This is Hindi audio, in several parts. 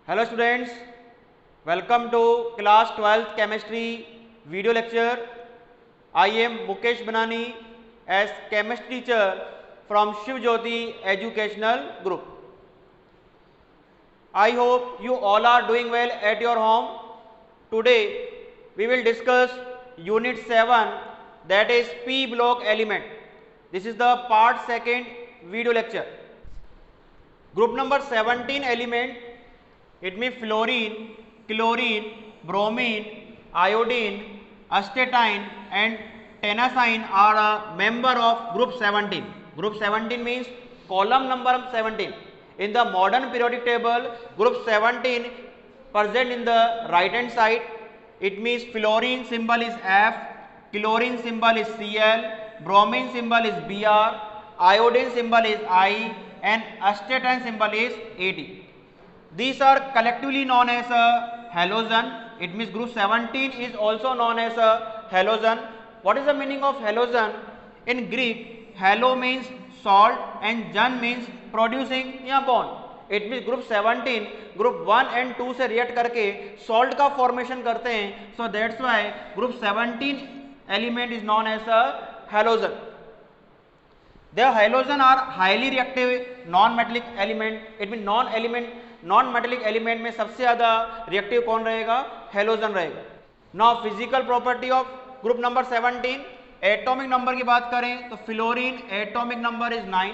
Hello students, welcome to class 12th chemistry video lecture. I am Mukesh Banani as chemistry teacher from Shiv Jyoti Educational Group. I hope you all are doing well at your home. Today we will discuss unit 7, that is P block element. This is the part 2nd video lecture. Group number 17 element, it means fluorine, chlorine, bromine, iodine, astatine and tennessine are a member of group 17. Group 17 means column number 17. In the modern periodic table, group 17 present in the right hand side. It means fluorine symbol is F, chlorine symbol is Cl, bromine symbol is Br, iodine symbol is I and astatine symbol is At. These are collectively known as a halogen. It means group 17 is also known as a halogen. What is the meaning of halogen? In Greek, halo means salt and gen means producing a bond. It means group 17 group 1 and 2 से रिएक्ट करके सॉल्ट का फॉर्मेशन करते हैं. So that's why group 17 element is known as a halogen. The halogen are highly reactive non-metallic element. It means non metallic element में सबसे ज्यादा रिएक्टिव कौन रहेगा? हेलोजन रहेगा. Now physical property of group number 17. Atomic number की बात करें तो fluorine atomic number is 9.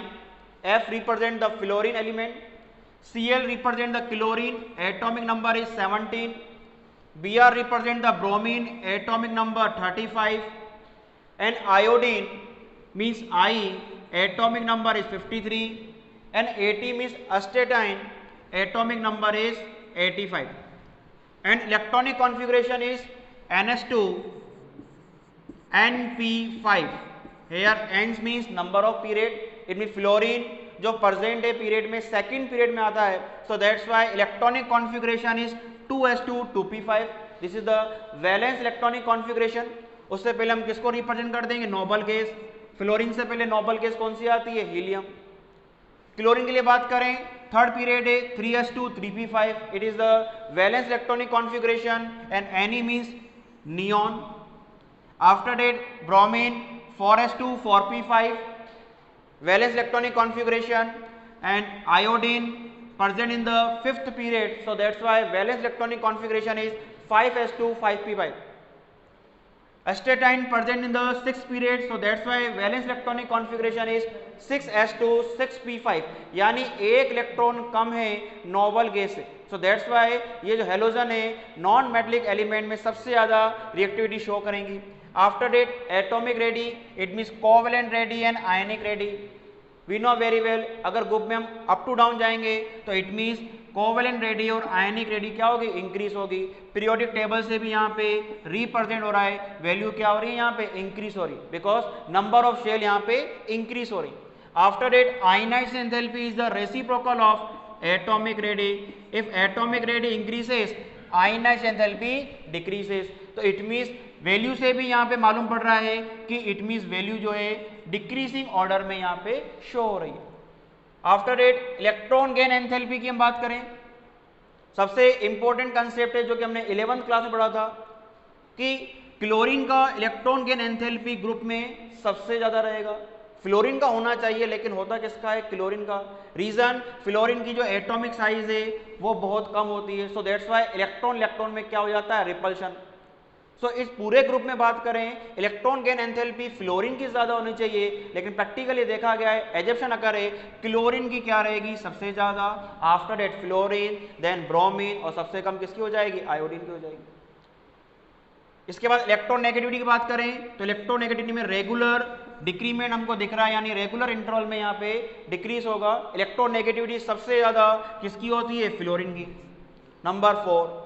F represent the fluorine element, Cl represent the chlorine atomic number is 17, Br represent the bromine atomic number 35 and iodine means I atomic number is 53 and At means astatine atomic number is 85 and electronic configuration is ns2 np5. here n means number of period. it means fluorine जो present है period में second period में आता है, so that's why electronic configuration is 2s2 2p5. this is the valence electronic configuration. उससे पहले हम किसको रिप्रेजेंट कर देंगे? Noble gas. फ्लोरीन से पहले नोबल गैस कौन सी आती है? हीलियम. क्लोरीन के लिए बात करें, थर्ड पीरियड है 3s2 3p5. It is the valence electronic configuration and Ni means neon. After that bromine 4s2 4p5 valence electronic configuration and iodine present in the fifth period, so that's why valence electronic configuration is 5s2 5p5. astatine present in the sixth period, so that's why valence electronic configuration is 6s2 6p5. यानी एक इलेक्ट्रॉन कम है नोबल गैस से. so that's why ये जो हेलोजन है नॉन मेटेलिक एलिमेंट में सबसे ज्यादा रिएक्टिविटी शो करेंगी. After that atomic radii, it means covalent radii and ionic radii. We know very well, अगर ग्रुप में हम अप टू डाउन जाएंगे तो इट मीन्स कोवेलेंट रेडी और आयनिक रेडी क्या होगी? इंक्रीज होगी. पीरियोडिक टेबल से भी यहाँ पे रिप्रेजेंट हो रहा है, वैल्यू क्या हो रही है? यहाँ पे इंक्रीज हो रही, बिकॉज नंबर ऑफ शेल यहाँ पे इंक्रीज हो रही. After that ionization enthalpy is the reciprocal of atomic radii. If atomic radii increases ionization enthalpy decreases. तो इट मीन्स वैल्यू से भी यहाँ पे मालूम पड़ रहा है कि इट मीन्स वैल्यू जो है डिक्रीजिंग ऑर्डर में यहाँ पे शो हो रही है. After that electron gain enthalpy की हम बात करें, सबसे इंपॉर्टेंट कंसेप्ट है जो कि हमने 11th क्लास में पढ़ा था कि क्लोरीन का इलेक्ट्रॉन गेन एंथैल्पी ग्रुप में सबसे ज्यादा रहेगा. फ्लोरीन का होना चाहिए लेकिन होता किसका है? क्लोरीन का. रीजन, फ्लोरीन की जो एटॉमिक साइज है वो बहुत कम होती है, सो दैट्स व्हाई इलेक्ट्रॉन में क्या हो जाता है? रिपल्शन. सो इस पूरे ग्रुप में बात करें, इलेक्ट्रॉन गेन एंथैल्पी फ्लोरीन की ज्यादा होनी चाहिए, लेकिन प्रैक्टिकली देखा गया है, एजप्शन अगर है क्लोरीन की क्या रहेगी? सबसे ज्यादा. After that fluorine, then bromine और सबसे कम किसकी हो जाएगी? आयोडीन की हो जाएगी. इसके बाद इलेक्ट्रॉन नेगेटिविटी की बात करें तो इलेक्ट्रॉन नेगेटिविटी में रेगुलर डिक्रीमेंट हमको दिख रहा है, यानी रेगुलर इंटरवल में यहाँ पे डिक्रीज होगा. इलेक्ट्रॉन नेगेटिविटी सबसे ज्यादा किसकी होती है? फ्लोरीन की. Number 4,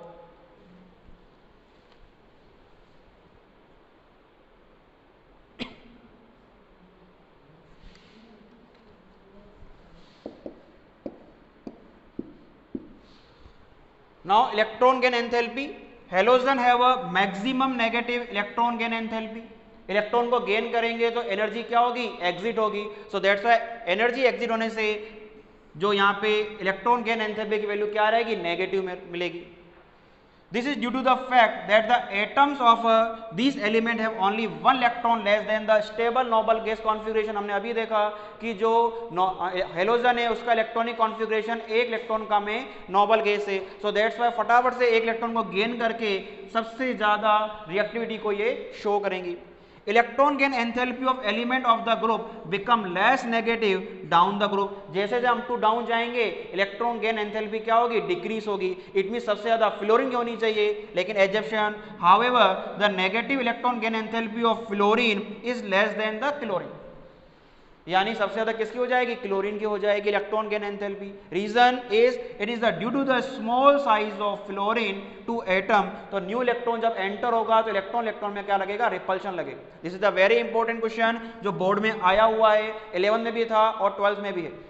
now electron gain enthalpy. halogen have a maximum negative electron gain enthalpy. Electron को गेन करेंगे तो एनर्जी क्या होगी? एग्जिट होगी. So that's why energy exit होने से जो यहाँ पे इलेक्ट्रॉन गेन एंथैल्पी की वैल्यू क्या रहेगी, नेगेटिव में मिलेगी। This is due to the fact that the atoms of these element have only one electron less than the stable noble gas configuration। हमने अभी देखा कि जो हेलोजन है उसका इलेक्ट्रॉनिक कॉन्फ़िगरेशन एक इलेक्ट्रॉन कम है नोबल गैस से, सो दैट्स वाई फटाफट से एक इलेक्ट्रॉन को गेन करके सबसे ज़्यादा रिएक्टिविटी को ये शो करेंगी। Electron gain enthalpy of element of the group become less negative down the group. जैसे जब हम टू डाउन जाएंगे इलेक्ट्रॉन गेन एंथैल्पी क्या होगी, डिक्रीज होगी। इट मीन सबसे ज्यादा फ्लोरीन की होनी चाहिए, लेकिन exemption however the negative electron gain enthalpy of fluorine is less than the chlorine. यानी सबसे ज्यादा किसकी हो जाएगी, क्लोरीन की हो जाएगी electron gain enthalpy. Reason is it is the due to the small size of fluorine to atom. तो न्यू इलेक्ट्रॉन जब एंटर होगा तो इलेक्ट्रॉन इलेक्ट्रॉन में क्या लगेगा, रिपल्शन लगेगा। This is the very important question जो बोर्ड में आया हुआ है, 11 में भी था और 12 में भी है।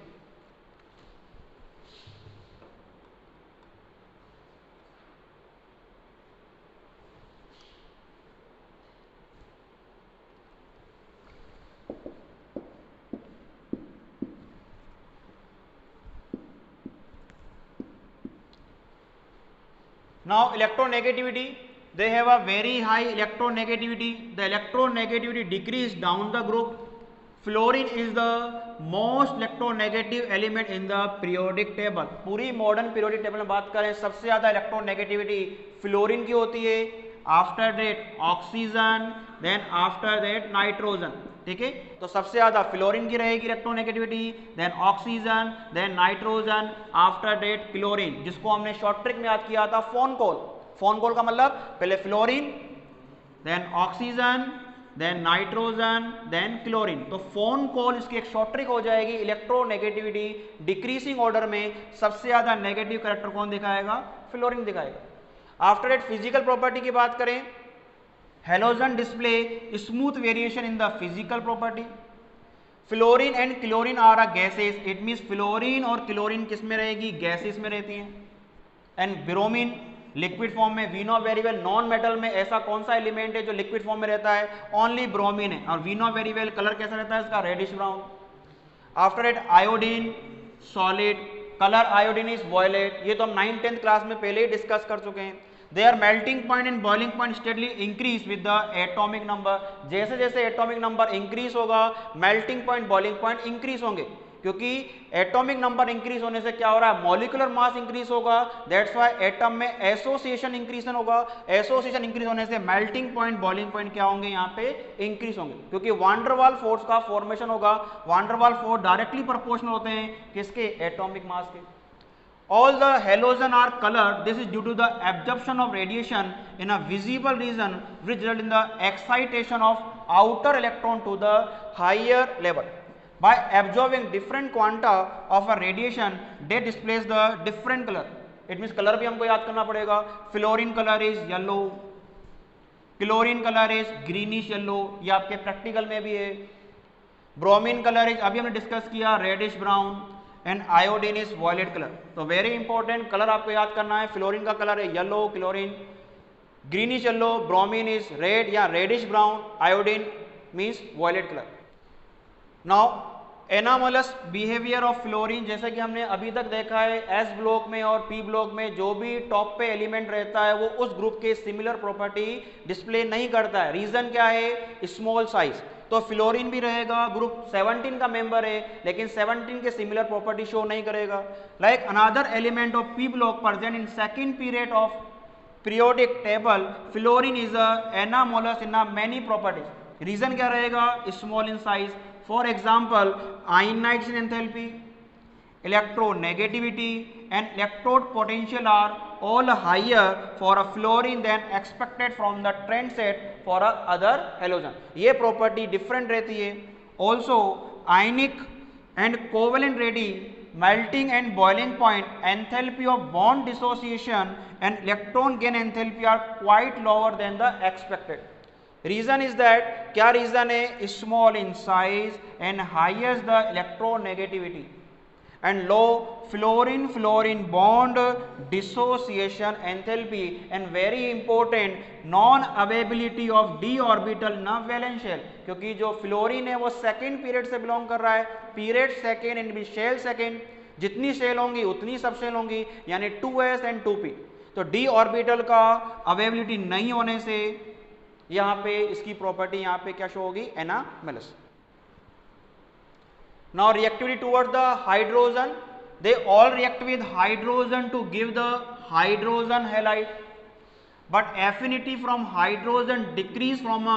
Now electronegativity, they have a very high electronegativity. The electronegativity decrease down the group. Fluorine is the most electronegative element in the periodic table. पूरी मॉडर्न पीरियोडिक टेबल में बात करें सबसे ज्यादा इलेक्ट्रोनेगेटिविटी फ्लोरीन की होती है, after that oxygen, then after that nitrogen. ठीक है, तो सबसे ज्यादा फ्लोरीन की रहेगी electronegativity, then oxygen, then nitrogen, after that chlorine, जिसको हमने शॉर्ट ट्रिक में याद किया था फोनकोल। फोनकोल का मतलब पहले fluorine, then oxygen, then nitrogen, then chlorine. तो फोनकोल इसकी एक शॉर्ट ट्रिक हो जाएगी। इलेक्ट्रोनेगेटिविटी डिक्रीसिंग ऑर्डर में सबसे ज्यादा नेगेटिव कैरेक्टर कौन दिखाएगा, फ्लोरीन दिखाएगा। आफ्टर दैट फिजिकल प्रॉपर्टी की बात करें, halogen display smooth variation in the physical property. Fluorine and chlorine are a gases, it means fluorine और क्लोरीन किस में रहेगी, गैसेस में रहती हैं। एंड ब्रोमीन लिक्विड फॉर्म में, we know very well non metal में ऐसा कौन सा एलिमेंट है जो लिक्विड फॉर्म में रहता है, ओनली ब्रोमीन है। और we know very well colour कैसा रहता है इसका, reddish brown. After it iodine solid, colour iodine is violet. ये तो हम 9th-10th क्लास में पहले ही डिस्कस कर चुके हैं। Their melting point and boiling point steadily increase with the atomic number। जैसे जैसे एटॉमिक नंबर इंक्रीज होगा melting point boiling point increase होंगे, क्योंकि एटॉमिक नंबर इंक्रीज होने से क्या हो रहा है, मॉलिक्यूलर मास इंक्रीज होगा। दैट्स व्हाई एटम में एसोसिएशन इंक्रीज होगा। एसोसिएशन इंक्रीज होने से मेल्टिंग पॉइंट बॉइलिंग पॉइंट क्या होंगे, यहाँ पे इंक्रीज होंगे, क्योंकि वांडरवाल फोर्स का फॉर्मेशन होगा। वांडरवाल फोर्स डायरेक्टली प्रोपोर्शनल होते हैं किसके, एटॉमिक मास के। All the halogen are colored. This is due to the absorption of radiation in a visible region, which result in the excitation of outer electron to the higher level. By absorbing different quanta of a radiation, they displace the different color. It means color भी हमको याद करना पड़ेगा। Fluorine color is yellow, chlorine color is greenish yellow, ये आपके प्रैक्टिकल में भी है। Bromine color is अभी हमने डिस्कस किया reddish brown, and iodine is violet colour. तो वेरी इंपॉर्टेंट कलर आपको याद करना है। फ्लोरीन का कलर है yellow, chlorine greenish yellow, bromine is red या reddish brown, iodine means violet colour. Now anomalous behaviour of fluorine, जैसे कि हमने अभी तक देखा है एस ब्लॉक में और पी ब्लॉक में जो भी टॉप पे एलिमेंट रहता है वो उस ग्रुप के सिमिलर प्रॉपर्टी डिस्प्ले नहीं करता है। रीजन क्या है, स्मॉल साइज। तो फ्लोरीन भी रहेगा, ग्रुप 17 का मेंबर है, लेकिन 17 के सिमिलर प्रॉपर्टी शो नहीं करेगा। Like another element of P block present in second period of periodic table, fluorine is anomalous in many properties. Reason क्या रहेगा, small in size. For example ionization enthalpy, electronegativity and electrode potential are all higher for a fluorine than expected from the trend set for a other halogen। ये प्रॉपर्टी डिफरेंट रहती है। Also ionic and covalent ready, melting and boiling point, enthalpy of bond dissociation and electron gain enthalpy are quite lower than the expected। Reason is that, क्या रीजन है, small in size and highest the electronegativity and low fluorine fluorine bond dissociation enthalpy and very important non availability of d orbital in a valence shell। क्योंकि जो फ्लोरीन है वो सेकेंड पीरियड से बिलोंग कर रहा है, period second and shell second. जितनी शेल होंगी उतनी सब शेल होंगी, यानी 2s एंड 2p। तो d ऑर्बिटल का अवेलेबिलिटी नहीं होने से यहाँ पे इसकी प्रॉपर्टी यहाँ पे क्या शो होगी, anomalous. Now reactivity towards the hydrogen, they all react with hydrogen to give the hydrogen halide, but affinity from hydrogen decrease from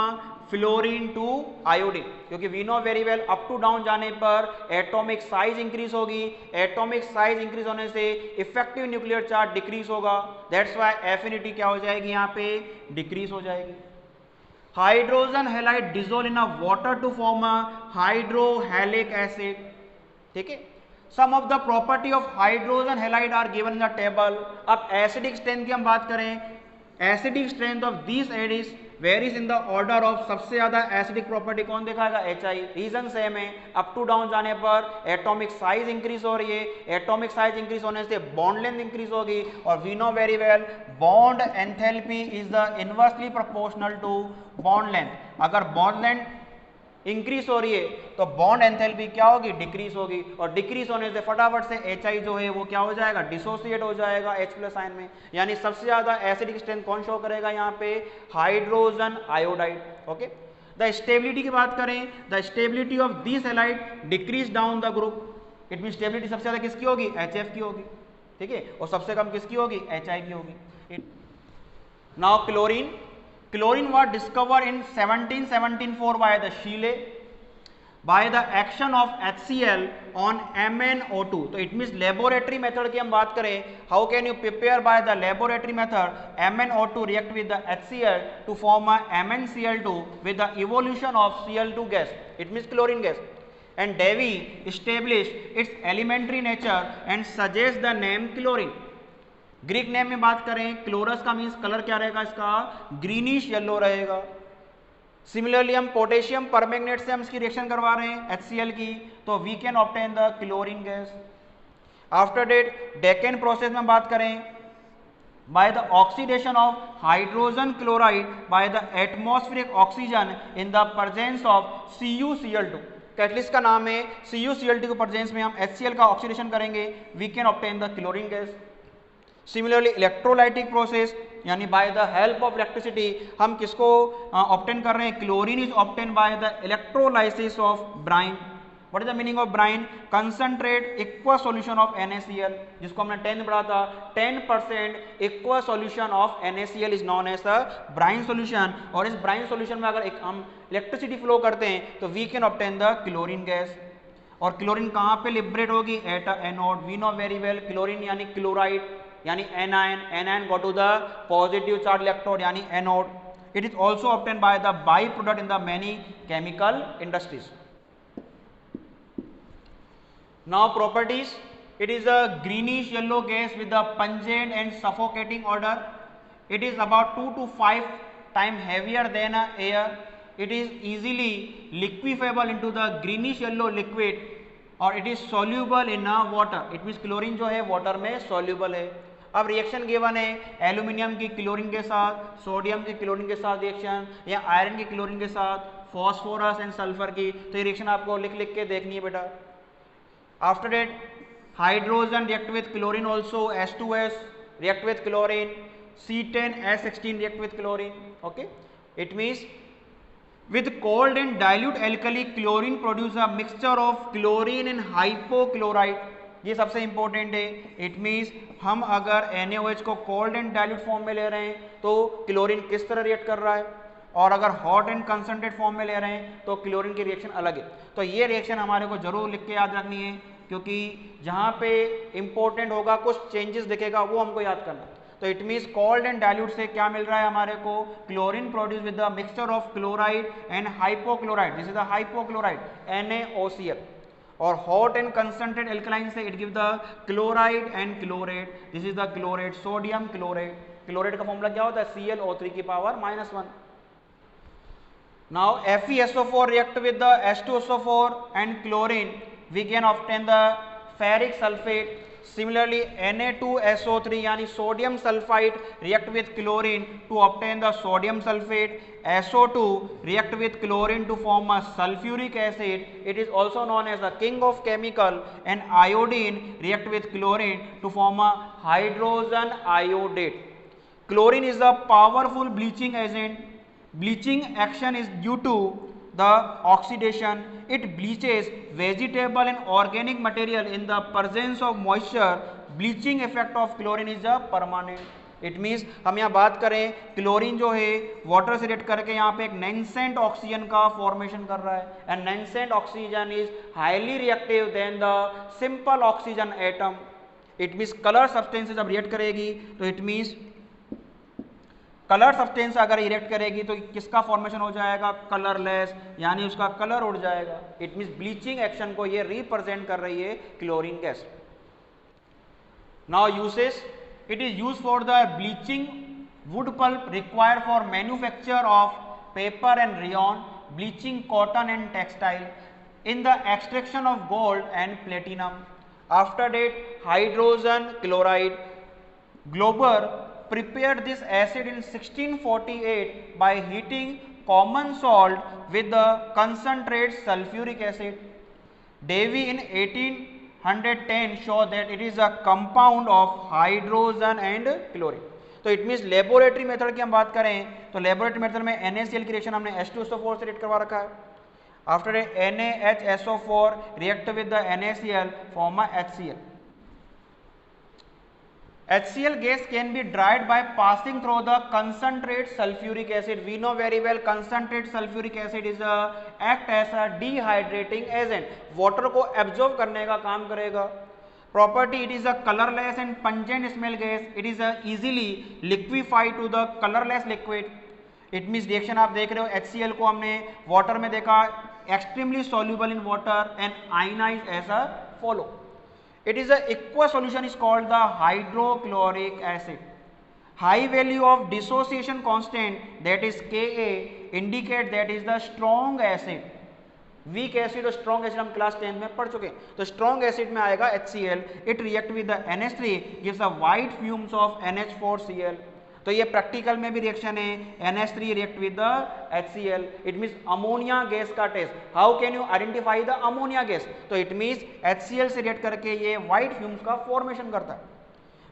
fluorine to iodine, क्योंकि we know very well up to down जाने पर एटॉमिक साइज इंक्रीज होगी, एटॉमिक साइज इंक्रीज होने से इफेक्टिव न्यूक्लियर चार्ज डिक्रीज होगा, दैट्स व्हाई एफिनिटी क्या हो जाएगी, यहाँ पे डिक्रीज हो जाएगी। Hydrogen halide dissolve in a water to form a hydrohalic acid, ठीक है। Some of the property of hydrogen halide are given in the table. अब एसिडिक स्ट्रेंथ की हम बात करें, acidic strength of this Aedes varies in the order of, सबसे ज्यादा एसिडिक प्रॉपर्टी कौन दिखाएगा, HI। रीजन सेम है, अप टू डाउन जाने पर एटॉमिक साइज इंक्रीज हो रही है, एटॉमिक साइज इंक्रीज होने से बॉन्ड लेंथ इंक्रीज होगी, और we know very well bond enthalpy is the inversely proportional to bond length. अगर बॉन्ड लेंथ इंक्रीज हो रही है तो बॉन्ड एंथैल्पी क्या होगी, डिक्रीज होगी, और डिक्रीज होने से फटाफट से HI जो है वो क्या हो जाएगा, डिसोसिएट हो जाएगा H+ आयन में। यानी सबसे ज्यादा एसिडिक स्ट्रेंथ कौन शो करेगा यहाँ पे, hydrogen iodide. Okay, the stability की बात करें, the stability of this halide decrease down the group. It mean stability सबसे ज्यादा किसकी होगी, HF की होगी, ठीक है, और सबसे कम किसकी होगी, HI की होगी। Now chlorine, chlorine was discovered in 1774 by the Scheele by the action of HCl on MnO2। तो it means laboratory method की हम बात करें, how can you prepare by the laboratory method MnO2 react with the HCl to form a MnCl2 with the evolution of Cl2 gas, it means chlorine gas, and Davy established its elementary nature and suggests the name chlorine। Greek name में बात करें, क्लोरस का मीन्स कलर क्या रहेगा इसका, ग्रीनिश येलो रहेगा। सिमिलरली हम पोटेशियम परमैंगनेट से हम इसकी रिएक्शन करवा रहे हैं HCl की, तो we can obtain the chlorine gas. After that Deacon process में बात करें, by the oxidation of hydrogen chloride by the atmospheric oxygen in the presence of CuCl2, catalyst का नाम है, CuCl2 के प्रेजेंस में हम HCl का ऑक्सीडेशन करेंगे, we can obtain the chlorine gas. Similarly electrolytic process, यानी by the help of electricity हम किसको ऑब्टेन कर रहे हैं, chlorine is obtain by the electrolysis of brine. What is the meaning of brine, concentrate aqua solution of NaCl, जिसको हमने 10 पढ़ा था, 10% aqua solution of NaCl is known as the brine solution. और इस ब्राइन सॉल्यूशन में अगर हम इलेक्ट्रिसिटी फ्लो करते हैं तो we can obtain the chlorine gas. और क्लोरीन कहाँ पे लिबरेट होगी, at a anode. We know very well chlorine यानी क्लोराइड यानी anion, anion go to the positive charge electrode यानी anode। It is also obtained by the byproduct in the many chemical industries। Now properties, it is a greenish yellow gas with a pungent and suffocating odor। It is about 2 to 5 times heavier than air। It is easily liquefiable into the greenish yellow liquid और it is soluble in water। It means chlorine जो है वाटर में soluble है। अब रिएक्शन गिवन है, एल्यूमिनियम की क्लोरीन के साथ, सोडियम की क्लोरीन के साथ रिएक्शन, या आयरन की क्लोरीन के साथ, फॉस्फोरस एंड सल्फर की, तो ये रिएक्शन आपको लिख लिख के देखनी है बेटा। After that hydrogen react with chlorine also, H2S react with chlorine, C10H16 react with chlorine. Okay, it means with cold and dilute alkali chlorine produce a mixture of chlorine and hypochlorite। ये सबसे इंपॉर्टेंट है। इट मीन्स हम अगर NaOH को कोल्ड एंड डाइल्यूट फॉर्म में ले रहे हैं तो क्लोरीन किस तरह रिएक्ट कर रहा है, और अगर हॉट एंड कंसंट्रेट फॉर्म में ले रहे हैं तो क्लोरीन की रिएक्शन अलग है। तो ये रिएक्शन हमारे को जरूर लिख के याद रखनी है, क्योंकि जहाँ पे इंपॉर्टेंट होगा कुछ चेंजेस दिखेगा वो हमको याद करना। तो it means cold and dilute से क्या मिल रहा है हमारे को, chlorine produce with the mixture of chloride and hypochloride, this is the hypochloride NaOCl। और हॉट एंड कंसंट्रेट एल्कलाइन से it give the chloride and chlorate, this is the chlorate, sodium chlorate. Chlorate का फॉर्मूला क्या होता है, ClO3 की power -1। Now FeSO4 react with the H2SO4 and chlorine, we can obtain the ferric sulphate Similarly, Na2SO3 यानी sodium sulphide react with chlorine to obtain the sodium sulfate. SO2 react with chlorine to form a sulfuric acid. It is also known as the king of chemical. And iodine react with chlorine to form a hydrogen iodate. Chlorine is a powerful bleaching agent. Bleaching action is due to the oxidation. It bleaches vegetable and organic material in the presence of moisture. Bleaching effect of chlorine is a permanent. It means हम यहाँ बात करें क्लोरीन जो है वाटर से रिएक्ट करके यहाँ पे एक नैंसेंट ऑक्सीजन का फॉर्मेशन कर रहा है and nascent oxygen is highly reactive then the simple oxygen atom. It means colour substances जब रिएक्ट करेगी तो इट मीन्स कलर सब्सटेंस अगर रिएक्ट करेगी तो किसका फॉर्मेशन हो जाएगा, कलरलेस, यानी उसका कलर उड़ जाएगा. इट मीन्स ब्लीचिंग एक्शन को ये रिप्रेजेंट कर रही है chlorine gas. Now uses, it is used for the bleaching wood pulp required for manufacture of paper and rayon, bleaching cotton and textile, in the extraction of gold and platinum. After that, hydrogen chloride. Glauber prepared this acid in 1648 by heating common salt with the concentrate sulfuric acid. Davy in 1810 show that it is a compound of hydrogen and chlorine. तो इट मीन्स लेबोरेटरी मेथड की हम बात करें तो लेबोरेटरी मेथड में NaCl की रिएक्शन हमने H2SO4 से रिएक्ट करवा रखा है. After NaHSO4 react with the NaCl form HCl. HCl gas can be dried by passing through the concentrate sulfuric acid. We know very well concentrate sulfuric acid is act as a dehydrating agent. Water को absorb करने का काम करेगा. Property, it is a colorless and pungent smell gas. It is easily liquefied to the colorless liquid. It means reaction आप देख रहे हो HCl को हमने water में देखा extremely soluble in water and ionized as a follow. It is a aqueous solution is called the hydrochloric acid. High value of dissociation constant, that is Ka, indicate that is the strong acid. Weak acid और strong acid हम क्लास 10 में पढ़ चुके हैं. तो strong acid में आएगा HCl. It react with the NH3 gives a white fumes of NH4Cl. तो ये प्रैक्टिकल में भी रिएक्शन है. NH3 react with the HCl. It means ammonia gas का test. How can you identify the ammonia gas? तो इट मीन्स HCl से रिएक्ट करके ये व्हाइट फ्यूम्स का फॉर्मेशन करता है.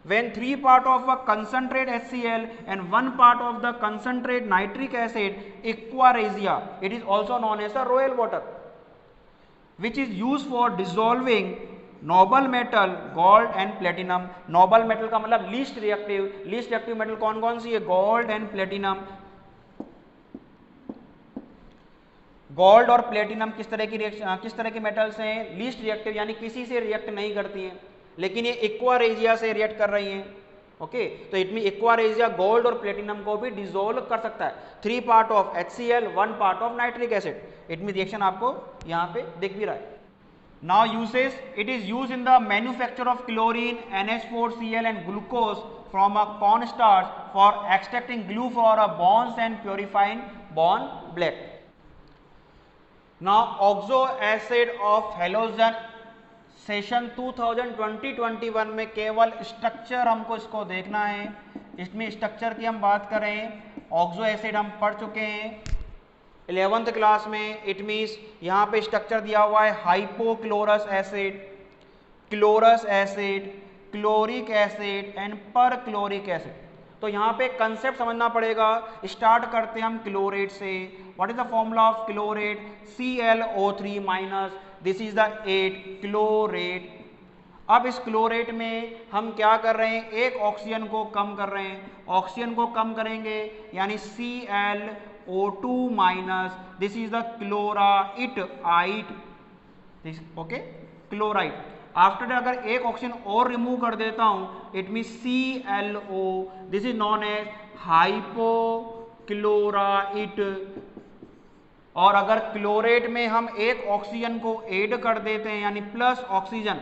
When 3 part of a concentrate HCl and 1 part of the concentrate nitric acid aquaresia, it is also known as a royal water, which is used for dissolving Nobel metal gold and platinum. Nobel metal का मतलब लीस्ट रिएक्टिव मेटल कौन कौन सी है, गोल्ड एंड प्लेटिनम. गोल्ड और प्लेटिनम किस तरह की मेटल्स हैं, लीस्ट रिएक्टिव, यानी किसी से रिएक्ट नहीं करती हैं, लेकिन ये एक्वारेजिया से रिएक्ट कर रही हैं. ओके, तो इट मीन एक्वारेजिया गोल्ड और प्लेटिनम को भी डिसोल्व कर सकता है. 3 part of HCl, 1 part of nitric acid. It mean reaction आपको यहाँ पे दिख भी रहा है. Now uses, it is used in the manufacture of chlorine, NH4Cl and glucose from a cornstarch for extracting glue for a bonds and purifying bond black. Now oxo acid of halogen session 2020-21 में केवल स्ट्रक्चर हमको इसको देखना है. इसमें स्ट्रक्चर की हम बात करें, ऑक्सो एसिड हम पढ़ चुके हैं 11th क्लास में. इट मीन्स यहाँ पे स्ट्रक्चर दिया हुआ है hypochlorous acid, chlorous acid, chloric acid and perchloric acid. तो यहाँ पे कंसेप्ट समझना पड़ेगा. स्टार्ट करते हैं हम क्लोरेट से. What is the formula of chlorate? ClO3 minus, this is the 8 chlorate. अब इस क्लोरेट में हम क्या कर रहे हैं, एक ऑक्सीजन को कम कर रहे हैं. ऑक्सीजन को कम करेंगे यानी ClO2 minus, this is the chlorite, okay, chlorite. After अगर एक ऑक्सीजन और रिमूव कर देता हूं, it mean ClO, this is known as hypochlorite. और अगर क्लोरेट में हम एक ऑक्सीजन को ऐड कर देते हैं यानी प्लस ऑक्सीजन,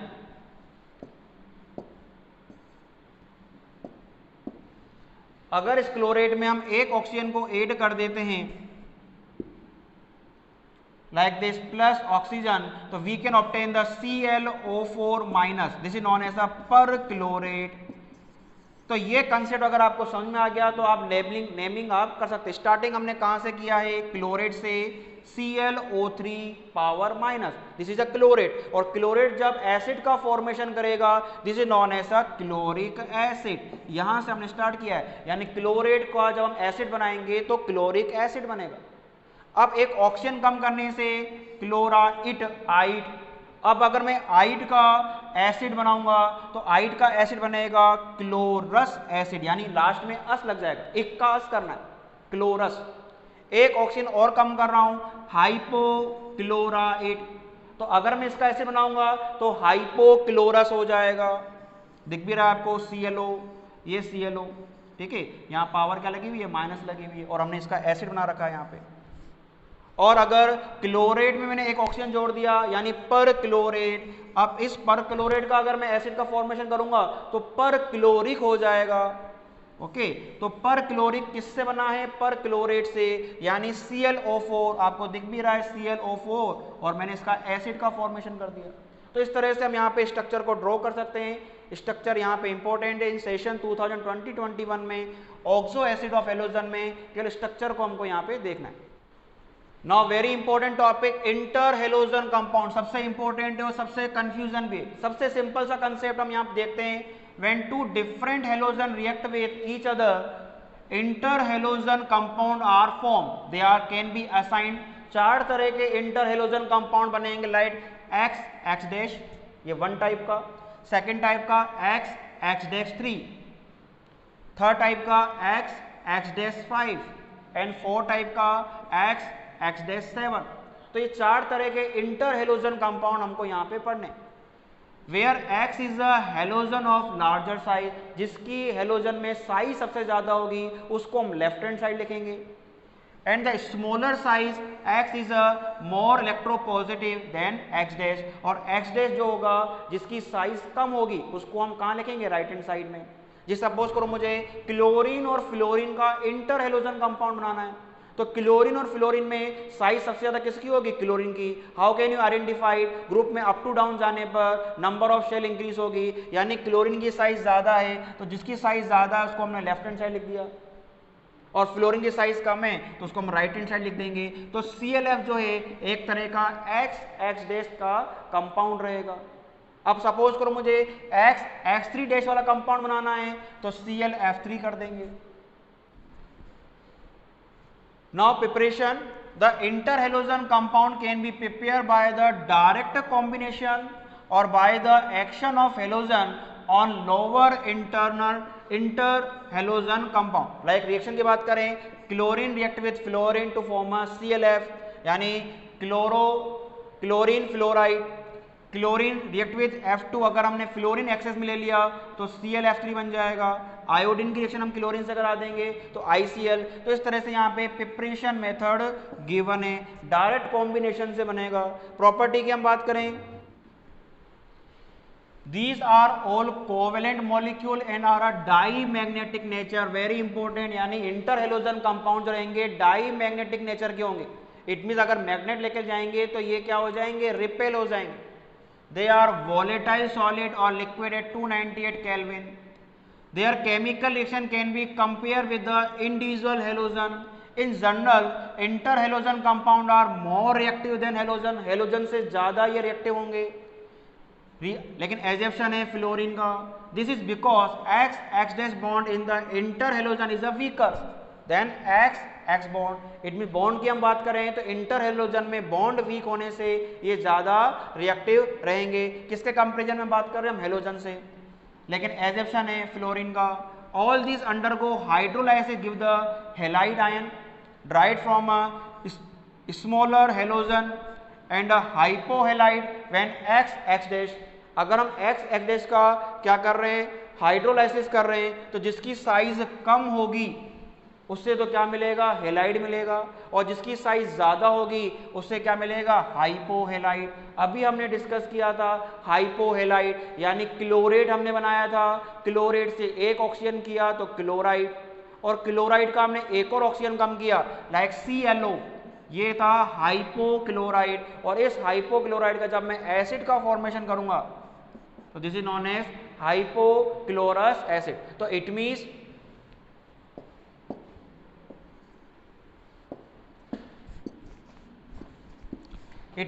अगर इस क्लोरेट में हम एक ऑक्सीजन को ऐड कर देते हैं, like this plus oxygen, so we can obtain the ClO4 minus. This is known as a perchlorate. तो ये कंसेप्ट अगर आपको समझ में आ गया तो आप नेमिंग आप कर सकते हैं। स्टार्टिंग हमने कहां से किया है, क्लोरेट से, ClO3 power minus, this is a chlorate. और क्लोरेट जब एसिड का फॉर्मेशन करेगा, this is known as a chloric acid. यहां से हमने स्टार्ट किया है, यानी क्लोरेट का जब हम एसिड बनाएंगे तो क्लोरिक एसिड बनेगा। अब एक ऑक्सीजन कम करने से क्लोराइट आइट। अब अगर मैं आइट का एसिड बनाऊंगा तो आइट का एसिड बनेगा क्लोरस एसिड, यानी लास्ट में अस लग जाएगा, एक का अस करना है, क्लोरस। एक ऑक्सीजन और कम कर रहा हूं, हाइपोक्लोराइट। तो अगर मैं इसका एसिड बनाऊंगा तो हाइपोक्लोरस हो जाएगा। दिख भी रहा है आपको ClO, ये ClO, ठीक है। यहां पावर क्या लगी हुई है, माइनस लगी हुई है, और हमने इसका एसिड बना रखा है यहां पे। और अगर क्लोरेट में मैंने एक ऑक्सीजन जोड़ दिया, यानी पर क्लोरेट। अब इस पर क्लोरेट का अगर मैं एसिड का फॉर्मेशन करूंगा तो पर क्लोरिक हो जाएगा। ओके, तो पर क्लोरिक किससे बना है, पर क्लोरेट से, यानी ClO4। आपको दिख भी रहा है ClO4, और मैंने इसका एसिड का फॉर्मेशन कर दिया। तो इस तरह से हम यहाँ पे स्ट्रक्चर को ड्रॉ कर सकते हैं। स्ट्रक्चर यहाँ पे इंपॉर्टेंट है। इन सेशन 2020-21 में ऑक्सो एसिड ऑफ हेलोजन में केवल स्ट्रक्चर को हमको यहाँ पे देखना है। Now very important topic, inter halogen compound. सबसे इंपॉर्टेंट है और सबसे कंफ्यूजन भी। सबसे सिंपल सा कंसेप्ट हम यहाँ देखते हैं, when two different halogen react with each other interhalogen compound are form, they are can be assigned. 4 तरह के इंटर हेलोजन कंपाउंड बनेंगे, लाइक X X डैश, ये 1 टाइप का, सेकेंड टाइप का X X dash 3, third type का X X dash 5 and fourth type का X X डैश 7। तो ये 4 तरह के इंटर हेलोजन कंपाउंड हमको यहाँ पे पढ़ने। Where X is a halogen of larger size, जिसकी हेलोजन में साइज सबसे ज्यादा होगी उसको हम लेफ्ट हैंड साइड लिखेंगे। And the smaller size X is a more electropositive than X dash, और X डैश जो होगा जिसकी साइज कम होगी उसको हम कहाँ लिखेंगे, राइट हैंड साइड में। जी सपोज करो मुझे क्लोरीन और फ्लोरीन का इंटर हेलोजन कंपाउंड बनाना है, तो क्लोरीन और फ्लोरीन में साइज सबसे ज्यादा किसकी होगी, क्लोरीन की। How can you identify, group में अप टू डाउन जाने पर नंबर ऑफ शेल इंक्रीज होगी, यानी क्लोरीन की साइज ज्यादा है तो जिसकी साइज ज्यादा है उसको हमने लेफ्ट हैंड साइड लिख दिया, और फ्लोरीन की साइज कम है तो उसको हम राइट हैंड साइड लिख देंगे। तो ClF जो है एक तरह का X X डैश का कंपाउंड रहेगा। अब सपोज करो मुझे X X3 डैश वाला कंपाउंड बनाना है तो ClF3 कर देंगे। Now preparation, the interhalogen compound can be prepared by the direct combination or by the action of halogen on lower internal interhalogen compound. Like reaction की बात करें, chlorine react with fluorine to form a ClF, यानी chlorine fluoride. Chlorine react with F2, अगर हमने फ्लोरीन एक्सेस में ले लिया तो ClF3 बन जाएगा। आयोडीन की रिएक्शन हम क्लोरीन से करा देंगे तो ICl। तो इस तरह से यहाँ पे प्रिपरेशन मेथड गिवन है, डायरेक्ट कॉम्बिनेशन से बनेगा। प्रॉपर्टी की हम बात करें, these are all covalent molecule and are a diamagnetic nature, very important, यानी इंटर हेलोजन कंपाउंड जो रहेंगे डाईमैग्नेटिक नेचर के होंगे। इट मीन अगर मैग्नेट लेकर जाएंगे तो ये क्या हो जाएंगे, रिपेल हो जाएंगे। They are volatile solid or liquid at 298 Kelvin. Their chemical reaction can be compared with the individual halogen. In general, interhalogen compound are more reactive than halogen. Halogen से ज्यादा ये reactive होंगे, लेकिन एजेप्शन है फ्लोरीन का। This is because X X dash bond in the interhalogen is a weaker than X X bond. It mean bond की हम बात करें तो इंटर हेलोजन में बॉन्ड वीक होने से ये ज्यादा रिएक्टिव रहेंगे। किसके कंपेरिजन में बात कर रहे हैं हम, हेलोजन से, लेकिन एजेप्शन है फ्लोरीन का। All this undergo hydrolysis give the halide ion derived from a smaller halogen and a hypohalide when X X dash. अगर हम X X डैश का क्या कर रहे हैं, हाइड्रोलाइसिस कर रहे हैं, तो जिसकी साइज कम होगी उससे तो क्या मिलेगा, हेलाइड मिलेगा, और जिसकी साइज ज्यादा होगी उससे क्या मिलेगा, हाइपोहेलाइड। अभी हमने डिस्कस किया था हाइपोहेलाइड, यानी क्लोरेट हमने बनाया था, क्लोरेट से एक ऑक्सीजन किया तो क्लोराइड, और क्लोराइड का हमने एक और ऑक्सीजन कम किया लाइक ClO, ये था हाइपोक्लोराइड, और इस हाइपोक्लोराइड का जब मैं एसिड का फॉर्मेशन करूंगा तो this is known as hypochlorous acid. तो इट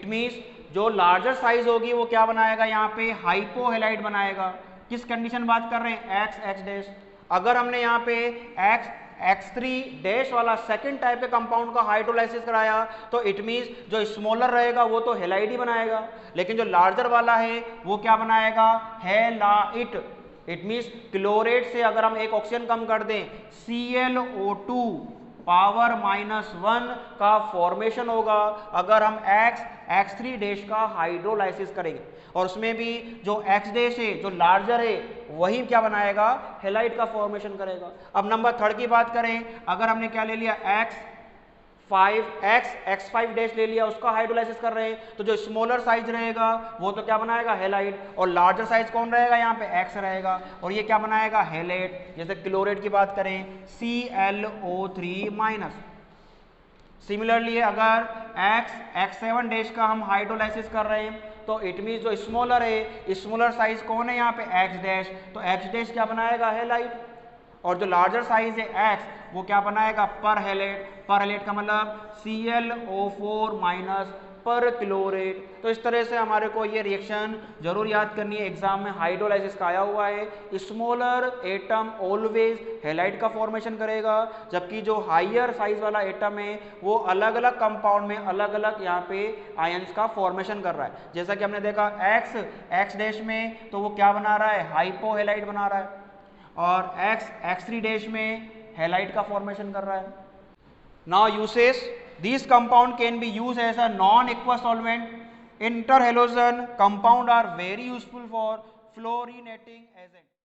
मीन्स जो लार्जर साइज होगी वो क्या बनाएगा, यहाँ पे हाइपोहेलाइड बनाएगा। किस कंडीशन बात कर रहे हैं, एक्स एक्स डैश। अगर हमने यहाँ पे X3 डैश वाला सेकंड टाइप के कंपाउंड का हाइड्रोलाइसिस कराया तो इट मींस जो स्मॉलर रहेगा वो तो हेलाइड ही बनाएगा, लेकिन जो लार्जर वाला है वो क्या बनाएगा, हेलाइट। इट मींस क्लोरेट से अगर हम एक ऑक्सीजन कम कर दें ClO2 पावर -1 का फॉर्मेशन होगा अगर हम X3 डैश का हाइड्रोलाइसिस करेंगे, और उसमें भी जो X डैश है जो लार्जर है वही क्या बनाएगा, हेलाइड का फॉर्मेशन करेगा। अब नंबर 3 की बात करें, अगर हमने क्या ले लिया X5 डैश ले लिया, उसका हाइड्रोलाइसिस कर रहे हैं तो जो स्मॉलर साइज रहेगा वो तो क्या बनाएगा, हेलाइड, और लार्जर साइज कौन रहेगा, यहाँ पे X रहेगा और ये क्या बनाएगा, हेलेट। जैसे क्लोरेट की बात करें ClO3-। सिमिलरली अगर X7 डैश का हम हाइड्रोलाइसिस कर रहे हैं तो इट मीन जो स्मॉलर है, स्मॉलर साइज कौन है यहाँ पे, X डैश, तो X डैश क्या बनाएगा, हेलाइड, और जो लार्जर साइज है X वो क्या बनाएगा, पर हेलेट। पर हेलेट का मतलब ClO4- पर क्लोरेट। तो इस तरह से हमारे को ये रिएक्शन जरूर याद करनी है, एग्जाम में हाइड्रोलाइसिस का आया हुआ है। स्मॉलर एटम ऑलवेज हेलाइड का फॉर्मेशन करेगा, जबकि जो हायर साइज वाला एटम है वो अलग अलग कंपाउंड में अलग अलग यहाँ पे आयंस का फॉर्मेशन कर रहा है। जैसा कि हमने देखा एक्स डैश में तो वो क्या बना रहा है, हाइपोहेलाइड बना रहा है, और X3 डैश में हेलाइड का फॉर्मेशन कर रहा है। Now uses, these compound can be used as a non-aqueous solvent. Interhalogen compound are very useful for fluorinating agent.